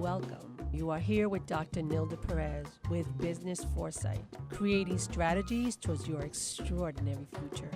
Welcome. You are here with Dr. Nilda Perez with Business Foresight, creating strategies towards your extraordinary future.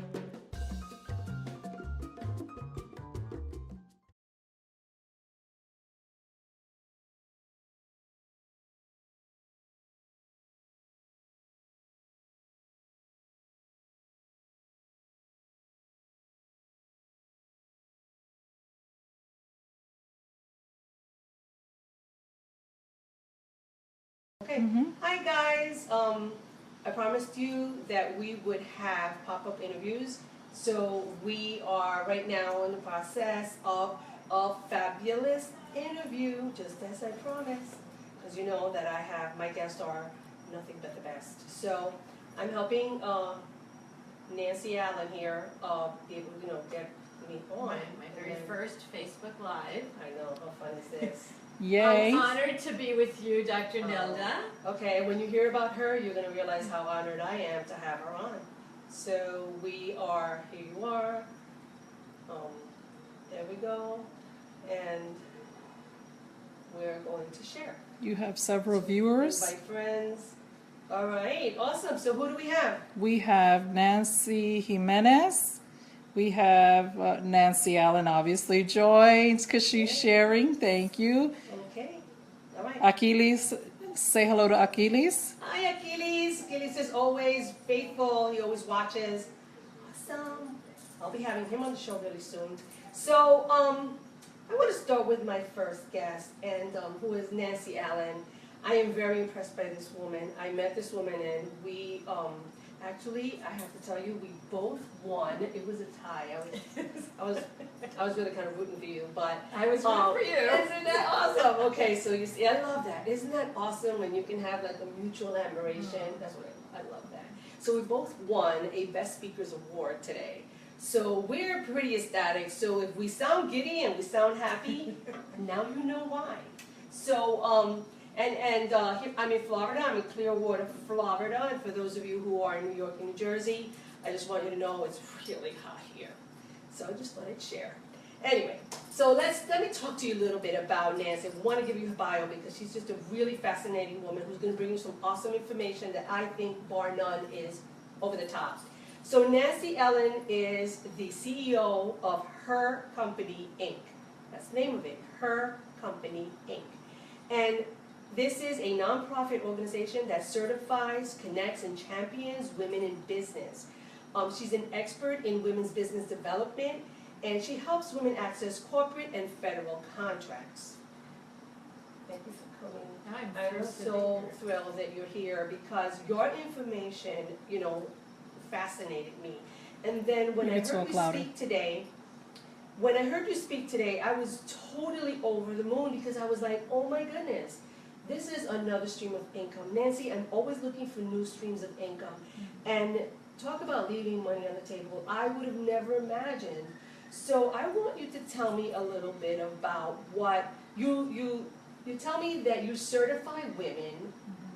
Okay. Hi guys. I promised you that we would have pop-up interviews. So we are right now in the process of a fabulous interview, just as I promised. Because you know that I have, my guests are nothing but the best. So I'm helping Nancy Allen here be able to, get me on. My very first Facebook Live. I know, how fun is this? Yay. I'm honored to be with you, Dr. Nilda. Okay, when you hear about her, you're going to realize how honored I am to have her on. So we are, here you are, there we go, and we're going to share. You have several viewers. Invite friends. All right, awesome. So who do we have? We have Nancy Jimenez. We have Nancy Allen obviously joins because she's sharing. Thank you. Okay, all right. Achilles, say hello to Achilles. Hi, Achilles. Achilles is always faithful. He always watches. Awesome. I'll be having him on the show really soon. So, I want to start with my first guest, and who is Nancy Allen. I am very impressed by this woman. I met this woman, and we actually, I have to tell you, we both won. It was a tie. I was really kind of rooting for you, but I was rooting for you. Isn't that awesome? Okay, so you see, I love that. Isn't that awesome when you can have like a mutual admiration? That's what I love that. So we both won a Best Speakers Award today. So we're pretty ecstatic. So if we sound giddy and we sound happy, now you know why. So And here, I'm in Florida. I'm in Clearwater, Florida. And for those of you who are in New York and New Jersey, I just want you to know it's really hot here. So I just thought I'd share. Anyway, so let me talk to you a little bit about Nancy. I want to give you her bio because she's just a really fascinating woman who's going to bring you some awesome information that I think, bar none, is over the top. So Nancy Allen is the CEO of Her Company, Inc. That's the name of it, Her Company, Inc. And this is a nonprofit organization that certifies, connects, and champions women in business. She's an expert in women's business development, and she helps women access corporate and federal contracts. Thank you for coming. I'm so thrilled that you're here because your information, fascinated me. And then when I heard you speak today, I was totally over the moon because I was like, oh my goodness. This is another stream of income. Nancy, I'm always looking for new streams of income. And talk about leaving money on the table. I would have never imagined. So I want you to tell me a little bit about what you tell me that you certify women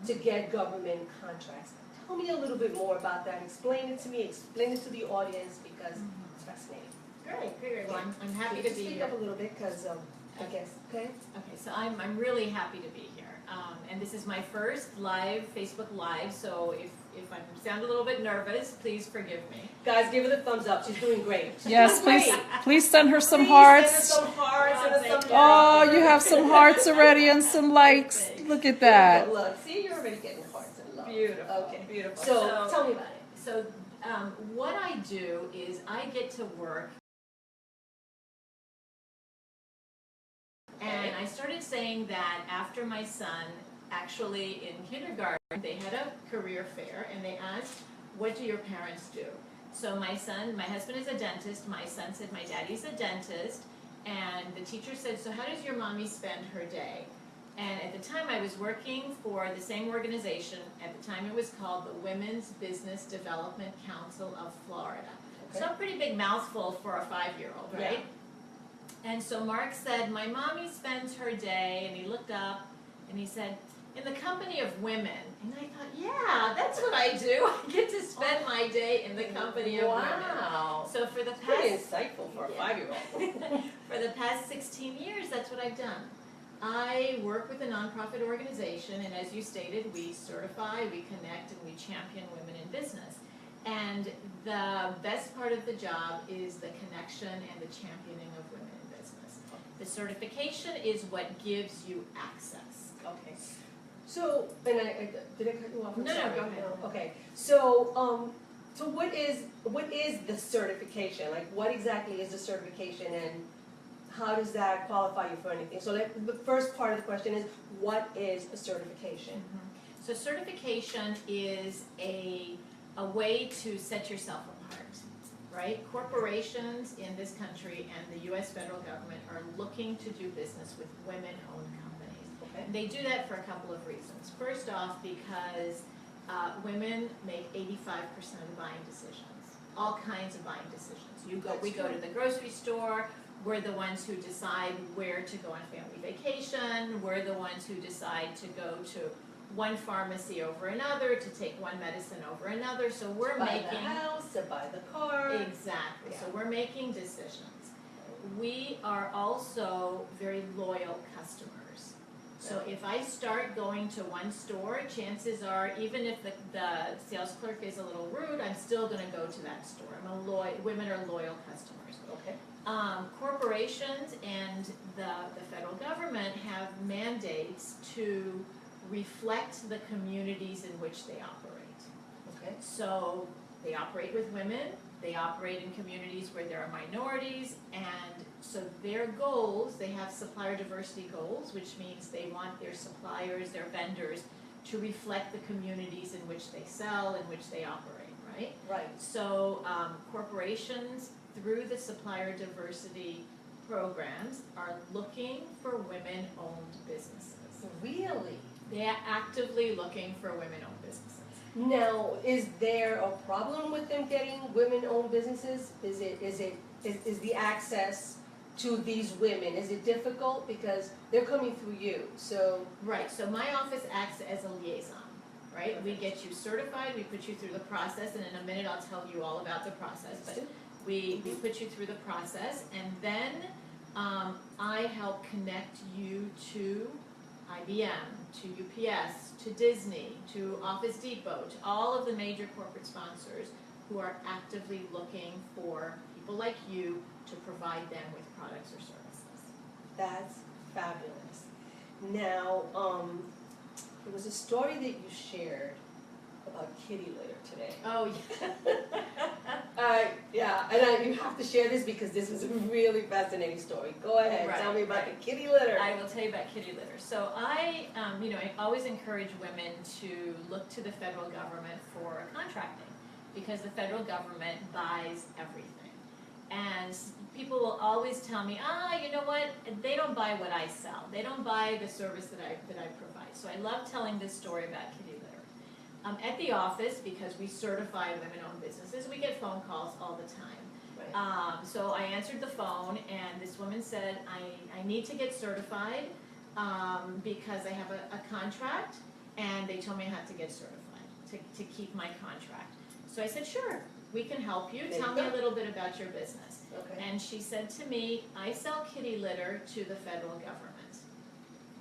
to get government contracts. Tell me a little bit more about that. Explain it to me. Explain it to the audience because it's fascinating. Great. Well, I'm happy to be speak here. up a little bit because I guess, okay? Okay, so I'm really happy to be here. And this is my first live, Facebook Live, so if I sound a little bit nervous, please forgive me. Guys, give her the thumbs up. She's doing great. Yes, please send her some Please hearts. Send her some hearts. Oh, you have some hearts already and some likes. Look at that. Look, see, you're already getting hearts and love. Beautiful. Okay, Beautiful. So tell me about it. So what I do is I get to work. And I started saying that after my son, actually in kindergarten, they had a career fair and they asked, what do your parents do? So my husband is a dentist, my son said my daddy's a dentist, and the teacher said, so how does your mommy spend her day? And at the time I was working for the same organization, at the time it was called the Women's Business Development Council of Florida. Okay. So a pretty big mouthful for a 5-year-old, right? Yeah. And so Mark said, my mommy spends her day, and he looked up, and he said, in the company of women. And I thought, yeah, that's what I do. I get to spend my day in the company of women. Wow. So for the past... Pretty insightful for a 5-year-old. For the past 16 years, that's what I've done. I work with a nonprofit organization, and as you stated, we certify, we connect, and we champion women in business. And the best part of the job is the connection and the championing of women in business. The certification is what gives you access. Okay. So, and I did I cut you off? I'm No, no, sorry. go ahead. No, okay. So, so what is the certification? Like, what exactly is the certification, and how does that qualify you for anything? So, the first part of the question is, what is a certification? So certification is a way to set yourself apart, right? Corporations in this country and the U.S. federal government are looking to do business with women-owned companies. Okay. And they do that for a couple of reasons. First off, because women make 85% of the buying decisions, all kinds of buying decisions. We go to the grocery store. We're the ones who decide where to go on family vacation. We're the ones who decide to go to one pharmacy over another, to take one medicine over another. So we're Buy making the house, to buy the car. exactly. Yeah. So we're making decisions. We are also very loyal customers. So if I start going to one store, chances are, even if the sales clerk is a little rude, I'm still going to go to that store. Women are loyal customers. Okay. Corporations and the federal government have mandates to reflect the communities in which they operate. Okay. So they operate with women, they operate in communities where there are minorities, and so their goals, they have supplier diversity goals, which means they want their suppliers, their vendors, to reflect the communities in which they sell, in which they operate, right? Right. So corporations, through the supplier diversity programs, are looking for women-owned businesses. Really? They are actively looking for women-owned businesses. Now, is there a problem with them getting women-owned businesses? Is the access to these women, is it difficult? Because they're coming through you, so. Right, so my office acts as a liaison, right? We get you certified, we put you through the process, and in a minute I'll tell you all about the process. But we put you through the process, and then I help connect you to IBM, to UPS, to Disney, to Office Depot, to all of the major corporate sponsors who are actively looking for people like you to provide them with products or services. That's fabulous. Now, there was a story that you shared about kitty litter today. Oh, Yeah, and you have to share this because this was a really fascinating story. Go ahead, Right, tell me about right. the kitty litter. I will tell you about kitty litter. So I always encourage women to look to the federal government for contracting, because the federal government buys everything. And people will always tell me, you know what, they don't buy what I sell. They don't buy the service that I provide. So I love telling this story about kitty litter. At the office, because we certify women-owned businesses, we get phone calls all the time. Right. So I answered the phone, and this woman said, I need to get certified because I have a contract, and they told me I have to get certified to keep my contract. So I said, sure, we can help you. Tell me a little bit about your business. Okay. And she said to me, I sell kitty litter to the federal government.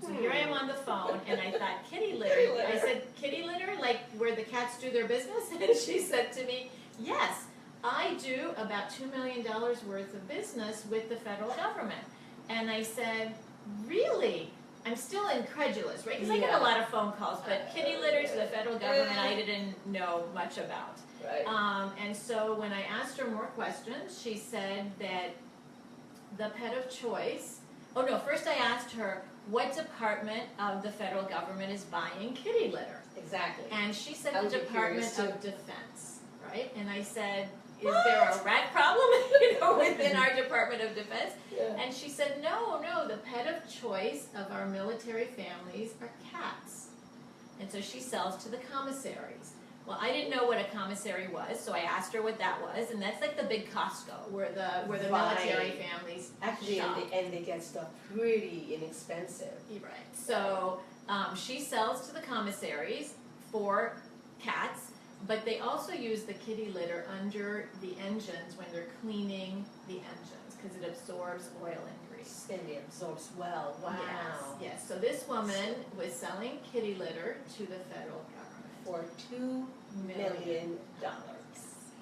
So here I am on the phone, and I thought, kitty litter? Kitty litter. I said, kitty litter, like where the cats do their business? And she said to me, yes, I do about $2 million worth of business with the federal government. And I said, really? I'm still incredulous, right? Because I get a lot of phone calls, but kitty litter to the federal government, I didn't know much about. Right. And so when I asked her more questions, she said that the pet of choice, first I asked her, what department of the federal government is buying kitty litter? Exactly. And she said I the would be Department curious, too. of Defense, right? And I said, is there a rat problem, within our Department of Defense? Yeah. And she said, no, the pet of choice of our military families are cats. And so she sells to the commissaries. Well, I didn't know what a commissary was, so I asked her what that was, and that's like the big Costco where the military families Actually, shop. and they get stuff pretty inexpensive. Right. So she sells to the commissaries for cats, but they also use the kitty litter under the engines when they're cleaning the engines because it absorbs oil and grease. industry. And it absorbs well. Wow. Yes. So this woman was selling kitty litter to the federal government For $2 million.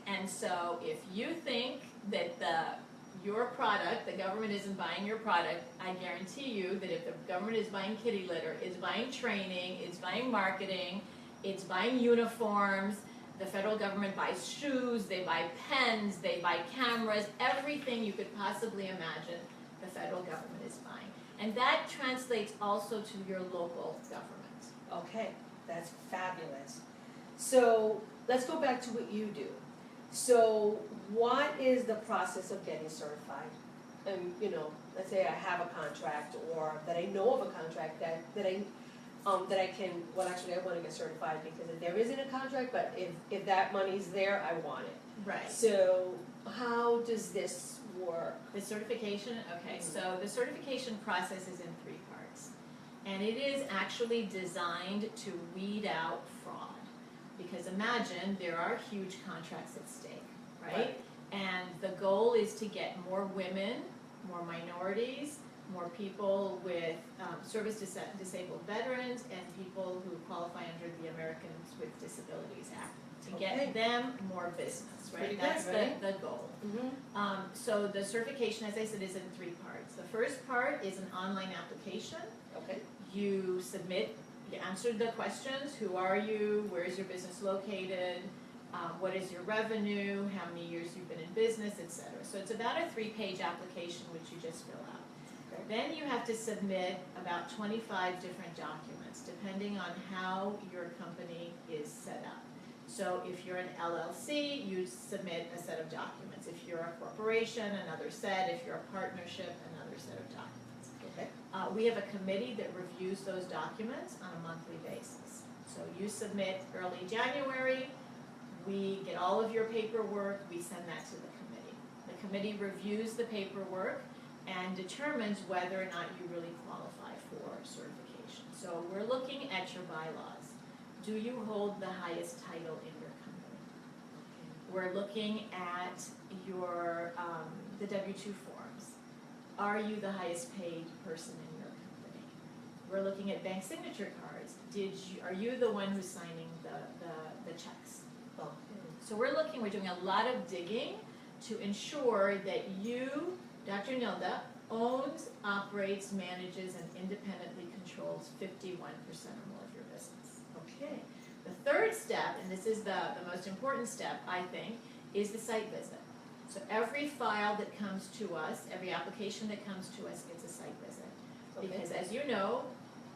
And so if you think that your product, the government isn't buying your product, I guarantee you that if the government is buying kitty litter, it's buying training, it's buying marketing, it's buying uniforms, the federal government buys shoes, they buy pens, they buy cameras, everything you could possibly imagine the federal government is buying. And that translates also to your local government. Okay, that's fabulous. So let's go back to what you do. So what is the process of getting certified? And let's say I have a contract, or that I know of a contract that I can, well, actually I want to get certified because if there isn't a contract, but if that money's there, I want it. Right. So how does this work? The certification, okay, so the certification process is in 3 parts. And it is actually designed to weed out fraud. Because imagine there are huge contracts at stake, right? And the goal is to get more women, more minorities, more people with service-disabled veterans, and people who qualify under the Americans with Disabilities Act, to get them more business, right? That's the goal. So the certification, as I said, is in 3 parts. The first part is an online application. Okay. You submit, you answer the questions: who are you, where is your business located, what is your revenue, how many years you've been in business, etc. So it's about a 3-page application which you just fill out. Then you have to submit about 25 different documents, depending on how your company is set up. So if you're an LLC, you submit a set of documents. If you're a corporation, another set. If you're a partnership, another set of documents. Okay. We have a committee that reviews those documents on a monthly basis. So you submit early January, we get all of your paperwork, we send that to the committee. The committee reviews the paperwork and determines whether or not you really qualify for certification. So we're looking at your bylaws. Do you hold the highest title in your company? We're looking at your the W-2 forms. Are you the highest paid person in your company? We're looking at bank signature cards. Are you the one who's signing the checks? So we're doing a lot of digging to ensure that you, Dr. Nilda, owns, operates, manages, and independently controls 51% or more of your business. Okay. The third step, and this is the most important step, I think, is the site visit. So every file that comes to us, every application that comes to us gets a site visit. Because as you know,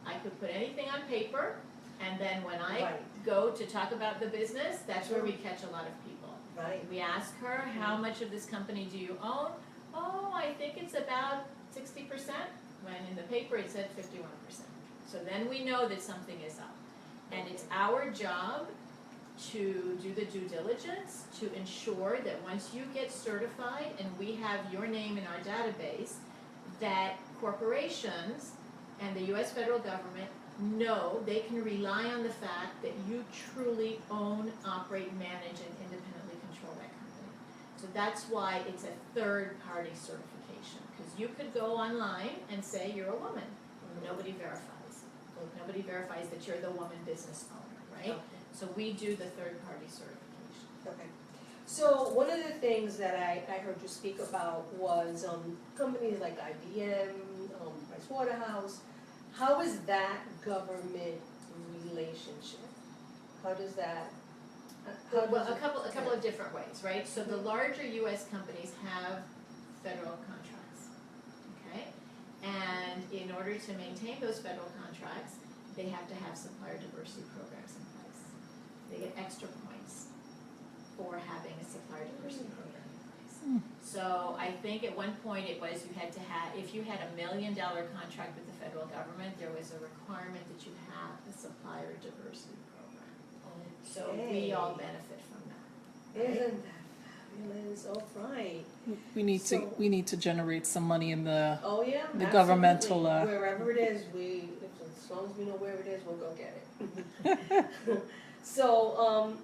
I could put anything on paper, and then when I go to talk about the business, that's where we catch a lot of people. Right. We ask her, how much of this company do you own? Oh, I think it's about 60%, when in the paper it said 51%. So then we know that something is up. And it's our job to do the due diligence to ensure that once you get certified and we have your name in our database, that corporations and the U.S. federal government know they can rely on the fact that you truly own, operate, manage, and independently control that company. So that's why it's a third-party certification, because you could go online and say you're a woman. Nobody verifies. Nobody verifies that you're the woman business owner, right? Okay. So we do the third-party certification. Okay. So one of the things that I heard you speak about was companies like IBM, Pricewaterhouse. How is that government relationship? How does that? Well, a couple of different ways, right? So the larger U.S. companies have federal contracts, okay? And in order to maintain those federal contracts, they have to have supplier diversity programs in place. They get extra points for having a supplier diversity program in place. So I think at one point it was you had to have, if you had $1 million contract with the federal government, there was a requirement that you have a supplier diversity program. So we all benefit from that. Right? Isn't that fabulous? Oh, right. We need to generate some money in the Oh, yeah. the absolutely. governmental wherever it is, as long as we know where it is, we'll go get it. So,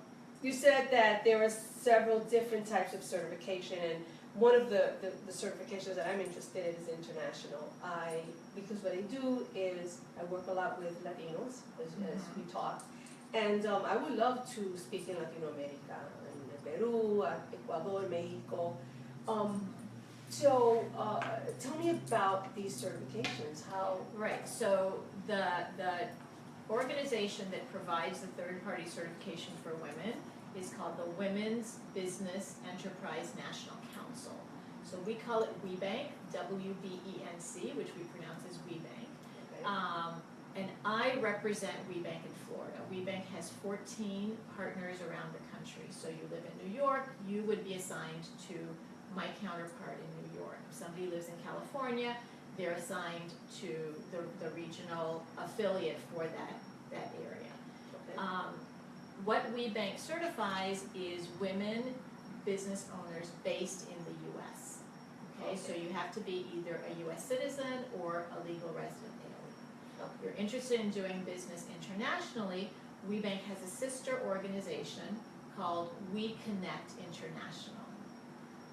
you said that there are several different types of certification, and one of the certifications that I'm interested in is international. Because what I do is I work a lot with Latinos, as we talk, and I would love to speak in Latino America, in Peru, Ecuador, Mexico. So tell me about these certifications. How? Right. So the organization that provides the third-party certification for women is called the Women's Business Enterprise National Council. So we call it WBENC, WBENC, which we pronounce as WBENC. Okay. And I represent WBENC in Florida. WBENC has 14 partners around the country. So you live in New York, you would be assigned to my counterpart in New York. If somebody lives in California, they're assigned to the regional affiliate for that area. Okay. What WBENC certifies is women business owners based in the U.S. Okay, so you have to be either a U.S. citizen or a legal resident alien. If you're interested in doing business internationally, WBENC has a sister organization called We Connect International.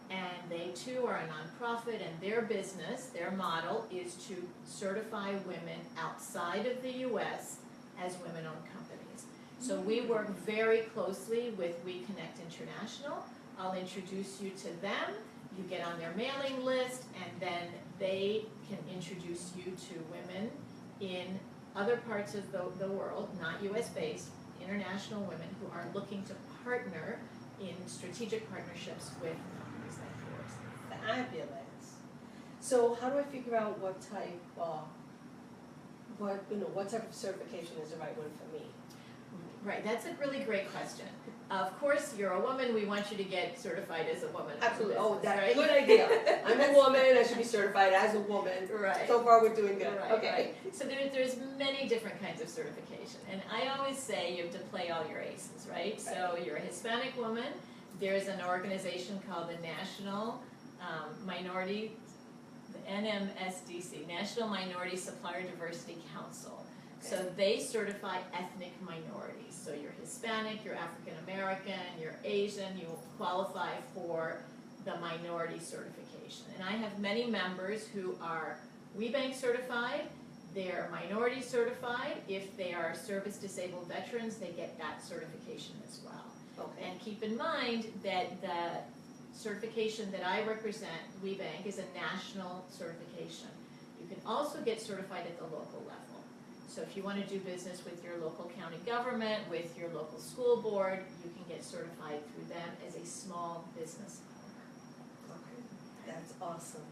And they too are a nonprofit, and their business, their model, is to certify women outside of the U.S. as women-owned companies. So we work very closely with We Connect International. I'll introduce you to them. You get on their mailing list, and then they can introduce you to women in other parts of the world, not U.S.-based, international women who are looking to partner in strategic partnerships with companies like yours. Fabulous. So how do I figure out what type of certification is the right one for me? Right, that's a really great question. Of course, you're a woman, we want you to get certified as a woman. Absolutely. Business, That's right? a good idea. I'm a woman, I should be certified as a woman. Right. So far, we're doing good. Right, Okay. right. So there's many different kinds of certification. And I always say you have to play all your aces, right? So you're a Hispanic woman, there's an organization called the National Minority, the NMSDC, National Minority Supplier Diversity Council. So they certify ethnic minorities. So you're Hispanic, you're African American, you're Asian, you qualify for the minority certification. And I have many members who are WBENC certified, they're minority certified. If they are service-disabled veterans, they get that certification as well. Okay. And keep in mind that the certification that I represent, WBENC, is a national certification. You can also get certified at the local level. So if you want to do business with your local county government, with your local school board, you can get certified through them as a small business owner. Okay. That's awesome.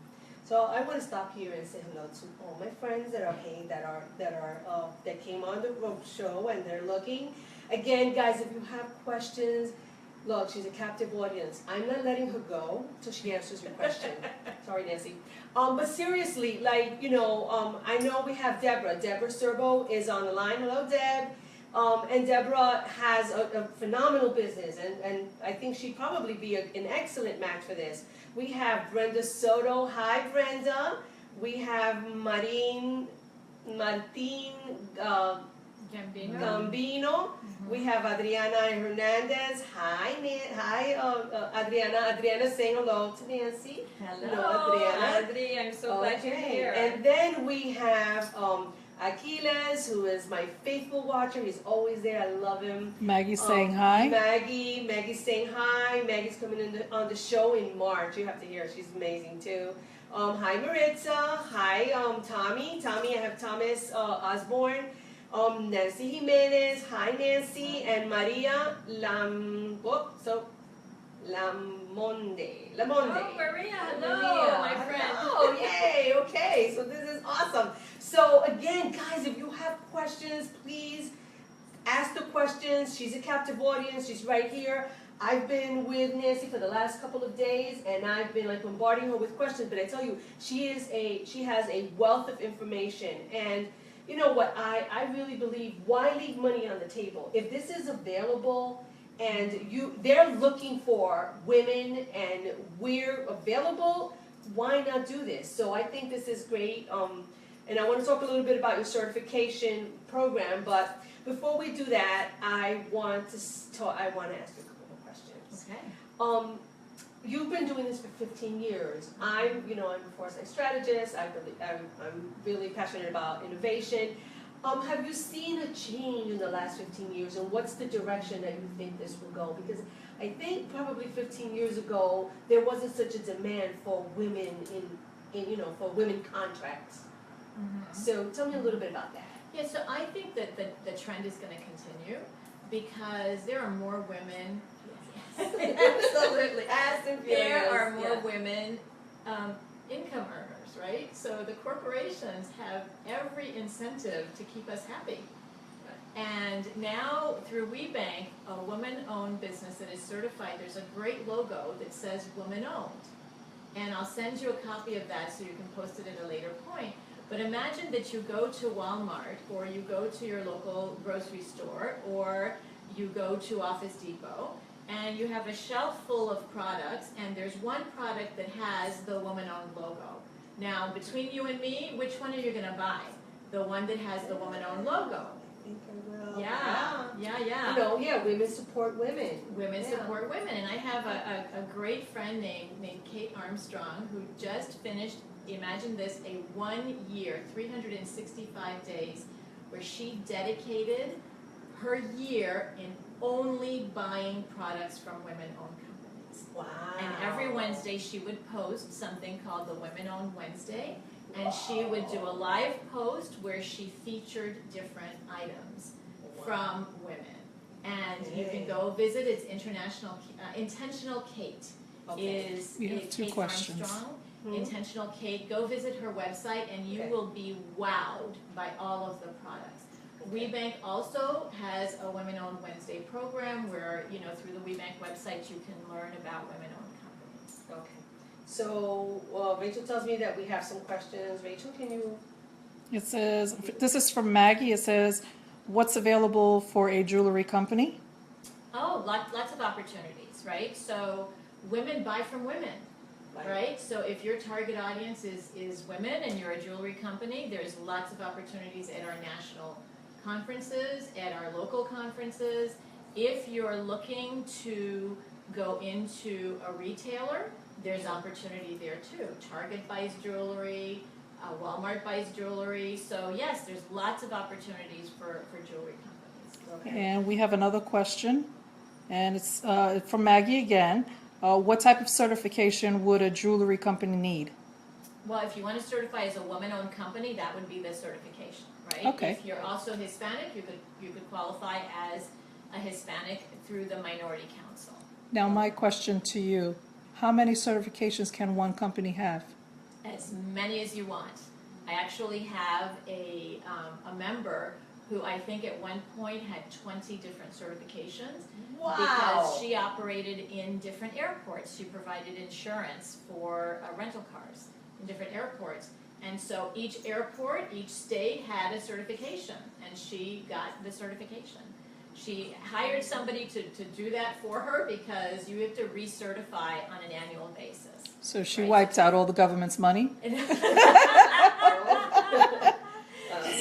So I want to stop here and say hello to all my friends that are paying, that came on the road show and they're looking. Again, guys, if you have questions, look, she's a captive audience. I'm not letting her go till she answers your question. Sorry, Nancy. But seriously, like, I know we have Deborah. Deborah Serbo is on the line. Hello, Deb. And Deborah has a phenomenal business, and I think she'd probably be an excellent match for this. We have Brenda Soto. Hi, Brenda. We have Martin Gambino. We have Adriana Hernandez. Hi, Adriana. Adriana saying hello to Nancy. Hello, Adriana. Adri, I'm so glad you're here. And then we have Aquiles, who is my faithful watcher. He's always there. I love him. Maggie saying hi. Maggie's saying hi. Maggie's coming on the show in March. You have to hear her. She's amazing too. Hi, Maritza. Hi, Tommy. I have Thomas Osborne. Nancy Jimenez. Hi, Nancy. And Maria Lamonde. Oh, Maria, hello, Maria, my friend. Oh, yay, okay, so this is awesome. So again, guys, if you have questions, please ask the questions. She's a captive audience, she's right here. I've been with Nancy for the last couple of days, and I've been like bombarding her with questions, but I tell you, she has a wealth of information. And you know what, I really believe, why leave money on the table? If this is available, and they're looking for women and we're available, why not do this? So I think this is great. And I want to talk a little bit about your certification program, but before we do that, I want to ask you a couple of questions. Okay. you've been doing this for 15 years. I'm a foresight strategist. I'm really passionate about innovation. Have you seen a change in the last 15 years, and what's the direction that you think this will go? Because I think probably 15 years ago, there wasn't such a demand for women for women contracts. So tell me a little bit about that. Yeah, so I think that the trend is going to continue because there are more women. Absolutely. There are more women income earners, right? So the corporations have every incentive to keep us happy. And now through WBENC, a woman-owned business that is certified, there's a great logo that says woman-owned. And I'll send you a copy of that so you can post it at a later point. But imagine that you go to Walmart, or you go to your local grocery store, or you go to Office Depot, and you have a shelf full of products, and there's one product that has the woman-owned logo. Now, between you and me, which one are you going to buy? The one that has the woman-owned logo. I think I will. Yeah. Women support women. Women support women, and I have a great friend named Kate Armstrong who just finished, imagine this, a 1 year, 365 days, where she dedicated her year in only buying products from women-owned companies. Wow. And every Wednesday she would post something called the Women-Owned Wednesday, and she would do a live post where she featured different items from women. And you can go visit, it's Intentional Kate is We have two Kate questions. Armstrong. Intentional Kate, go visit her website and you will be wowed by all of the products. WBENC also has a Women-Owned Wednesday program where, through the WBENC website you can learn about women-owned companies. Okay. So, Rachel tells me that we have some questions. Rachel, can you? It says, this is from Maggie. It says, what's available for a jewelry company? Oh, lots of opportunities, right? So women buy from women, right? So if your target audience is women and you're a jewelry company, there's lots of opportunities at our national conferences, at our local conferences. If you're looking to go into a retailer, there's opportunity there too. Target buys jewelry, Walmart buys jewelry. So yes, there's lots of opportunities for jewelry companies. Okay. And we have another question, and it's from Maggie again. What type of certification would a jewelry company need? Well, if you want to certify as a woman-owned company, that would be the certification, right? Okay. If you're also Hispanic, you could qualify as a Hispanic through the Minority Council. Now, my question to you, how many certifications can one company have? As many as you want. I actually have a member who I think at one point had 20 different certifications. Wow. Because she operated in different airports. She provided insurance for rental cars in different airports. And so each airport, each state had a certification, and she got the certification. She hired somebody to do that for her because you have to recertify on an annual basis. So she Right. wiped out all the government's money?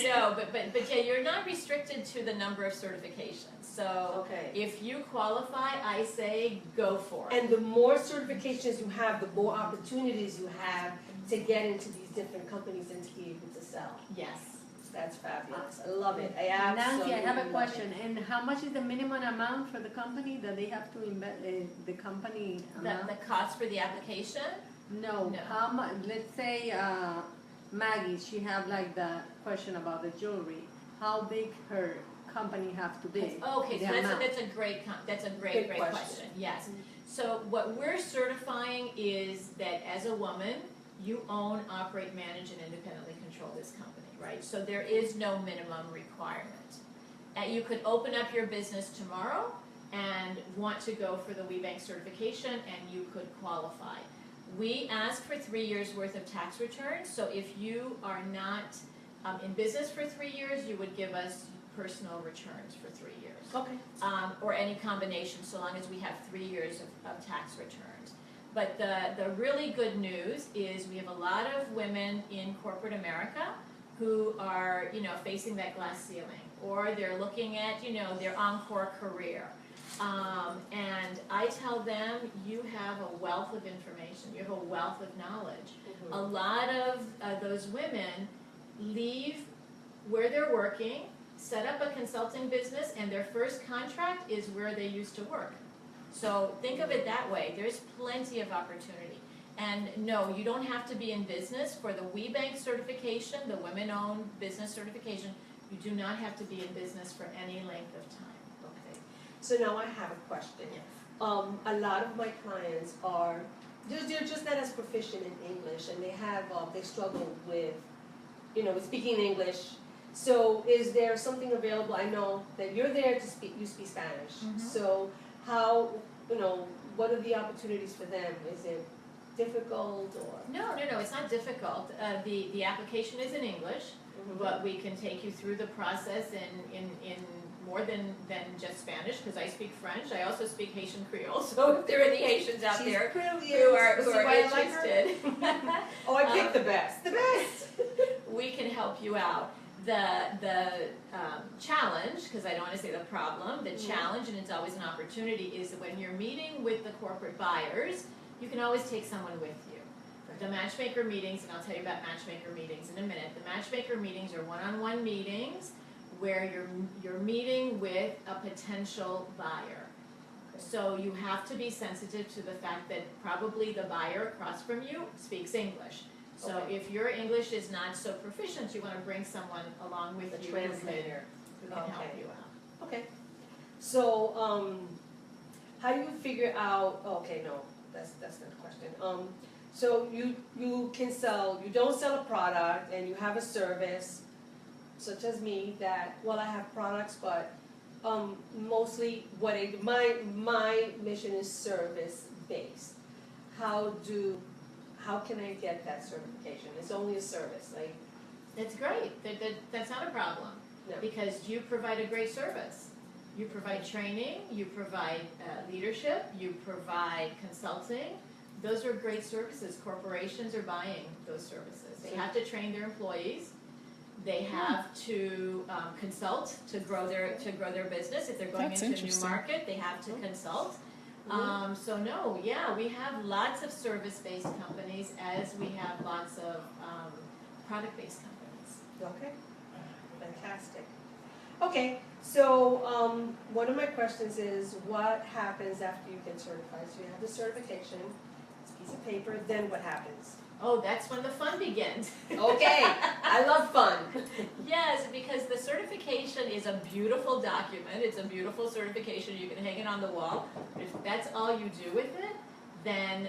No, but yeah, you're not restricted to the number of certifications. So Okay. if you qualify, I say go for it. And the more certifications you have, the more opportunities you have to get into these different companies and to be able to sell. Yes. That's fabulous. I love it. I Nancy, absolutely I have a love question. it. And how much is the minimum amount for the company that they have to invest, the company amount? The cost for the application? No, No. how much, let's say, Maggie, she have like the question about the jewelry. How big her company have to be? Okay, the so amount. that's a great Good great question. question. Yes. So what we're certifying is that as a woman, you own, operate, manage, and independently control this company, right? So there is no minimum requirement. You could open up your business tomorrow and want to go for the WBENC certification, and you could qualify. We ask for 3 years worth of tax returns, so if you are not in business for 3 years, you would give us personal returns for 3 years. Okay. Or any combination, so long as we have 3 years of tax returns. But the really good news is we have a lot of women in corporate America who are, facing that glass ceiling, or they're looking at, their encore career. And I tell them, you have a wealth of information, you have a wealth of knowledge. A lot of those women leave where they're working, set up a consulting business, and their first contract is where they used to work. So think of it that way. There's plenty of opportunity. And no, you don't have to be in business for the WBENC certification, the women-owned business certification. You do not have to be in business for any length of time. Okay. So now I have a question. Yes. A lot of my clients are, they're just not as proficient in English, and they struggle with, with speaking English. So is there something available? I know that you're there to speak, you speak Spanish. So how, what are the opportunities for them? Is it difficult or? No, it's not difficult. The application is in English, but we can take you through the process in more than just Spanish, because I speak French. I also speak Haitian Creole, so if there are any Haitians out there who are interested. Oh, I picked the best. The best! We can help you out. The challenge, because I don't want to say the problem, the challenge, and it's always an opportunity, is that when you're meeting with the corporate buyers, you can always take someone with you. The matchmaker meetings, and I'll tell you about matchmaker meetings in a minute, the matchmaker meetings are one-on-one meetings where you're meeting with a potential buyer. So you have to be sensitive to the fact that probably the buyer across from you speaks English. So if your English is not so proficient, you want to bring someone along with you translator who can help you out. Okay. So how do you figure out? Okay, no, that's not the question. So you can sell. You don't sell a product, and you have a service, such as me. That I have products, but mostly my mission is service based. How can I get that certification? It's only a service. It's great. That's not a problem. No. Because you provide a great service. You provide training, you provide leadership, you provide consulting. Those are great services. Corporations are buying those services. They have to train their employees. They have to consult to grow their business. If they're going into a new market, they have to consult. So no, we have lots of service-based companies as we have lots of product-based companies. Okay, fantastic. Okay, so one of my questions is, what happens after you get certified? So you have the certification, it's a piece of paper, then what happens? Oh, that's when the fun begins. Okay, I love fun. Yes, because the certification is a beautiful document. It's a beautiful certification. You can hang it on the wall. If that's all you do with it, then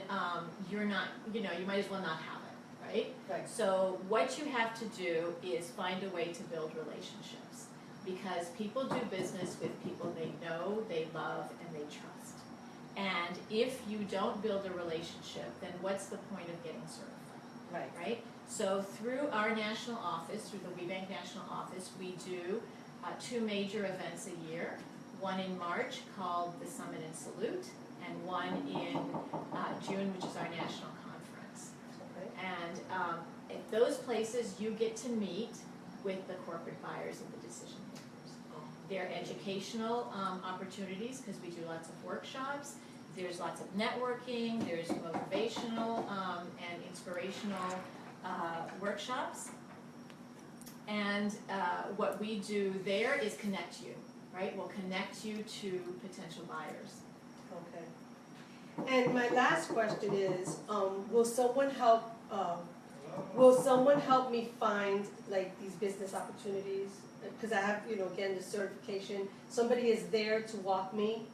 you're not, you might as well not have it, right? Right. So what you have to do is find a way to build relationships, because people do business with people they know, they love, and they trust. And if you don't build a relationship, then what's the point of getting certified? Right? So through our national office, through the WBENC national office, we do 2 major events a year. One in March called the Summit and Salute, and one in June, which is our national conference. Okay. And at those places, you get to meet with the corporate buyers and the decision makers. They're educational opportunities, because we do lots of workshops. There's lots of networking, there's motivational and inspirational workshops. And what we do there is connect you, right? We'll connect you to potential buyers. Okay. And my last question is, will someone help me find these business opportunities? Because I have, again, the certification. Somebody is there to walk me.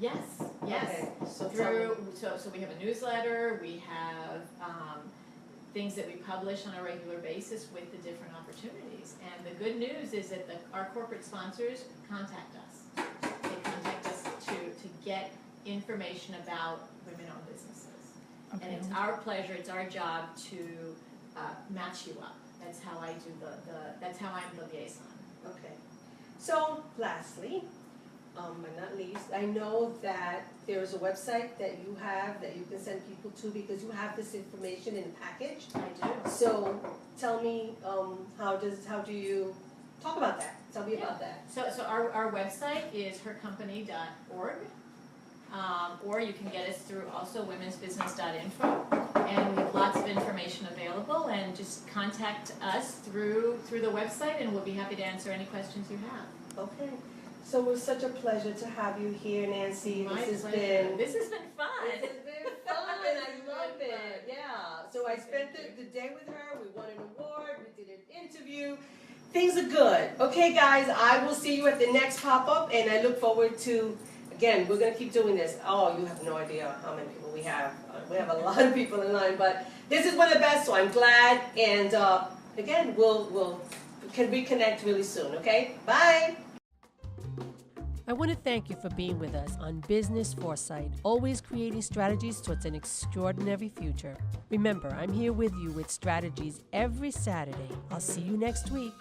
Yes. Okay. So we have a newsletter, we have things that we publish on a regular basis with the different opportunities. And the good news is that our corporate sponsors contact us. They contact us to get information about women-owned businesses. Okay. And it's our pleasure, it's our job to match you up. That's how I do that's how I'm the liaison. Okay. So lastly, but not least, I know that there is a website that you have that you can send people to, because you have this information in a package. I do. So tell me, how do you talk about that? Tell me about that. So our website is hercompany.org, or you can get us through also womensbusiness.info, and we have lots of information available, and just contact us through the website, and we'll be happy to answer any questions you have. Okay. So it was such a pleasure to have you here, Nancy. My This has pleasure. been This has been fun. This has been fun. I love it. Yeah. So I spent the day with her. We won an award. We did an interview. Things are good. Okay, guys. I will see you at the next pop-up, and I look forward to. Again, we're gonna keep doing this. Oh, you have no idea how many people we have. We have a lot of people in line, but this is one of the best. So I'm glad. And again, we'll can reconnect really soon. Okay. Bye. I want to thank you for being with us on Business Foresight, always creating strategies towards an extraordinary future. Remember, I'm here with you with strategies every Saturday. I'll see you next week.